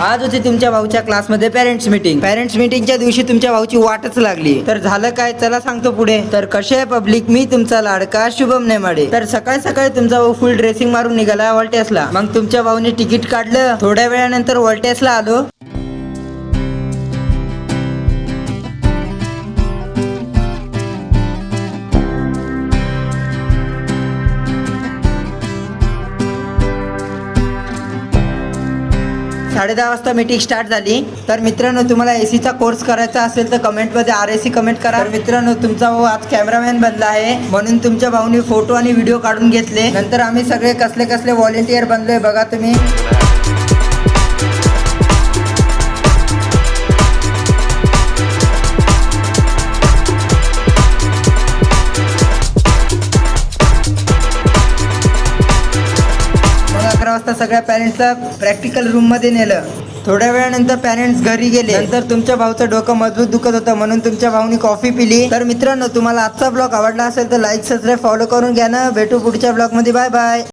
आज होती तुमच्या भाऊच्या क्लासमध्ये पेरेंट्स मीटिंग. पेरेंट्स मीटिंगच्या दिवशी तुमच्या भाऊची वाटच लागली. तर झालं काय, चला सांगतो पुढे. तर कसे आहे पब्लिक, मी तुमचा लाडका शुभम नेमाडे. तर सकाळी सकाळी तुमचा भाऊ फुल ड्रेसिंग मारून निघाला वॉल्टेसला. मग तुमच्या भाऊने तिकीट काढलं. थोड्या वेळानंतर वॉल्टेसला आलो. साडे 10 वाजता मीटिंग स्टार्ट झाली. तर मित्रांनो, तुम्हाला एसीचा कोर्स करायचा असेल तर कमेंटमध्ये RAC कमेंट करा. तर मित्रांनो, तुमचा भाऊ आज कॅमेरामॅन बनला आहे, म्हणून तुमच्या भाऊने फोटो आणि व्हिडिओ काढून घेतले. नंतर आम्ही सगळे कसले कसले व्हॉलेंटियर बनलोय बघा तुम्ही. मग 11 वाजता सगळ्या पॅरेंट्सला प्रॅक्टिकल रूम मध्ये नेलं. थोड्या वेळानंतर पॅरेंट्स घरी गेले. नंतर तुमच्या भाऊचं डोकं मजबूत दुखत होतं, म्हणून तुमच्या भाऊनी कॉफी पिली. तर मित्रांनो, तुम्हाला आजचा ब्लॉग आवडला असेल तर लाईक, सबस्क्राईब, फॉलो करून घ्या ना. भेटू पुढच्या ब्लॉग मध्ये. Bye bye.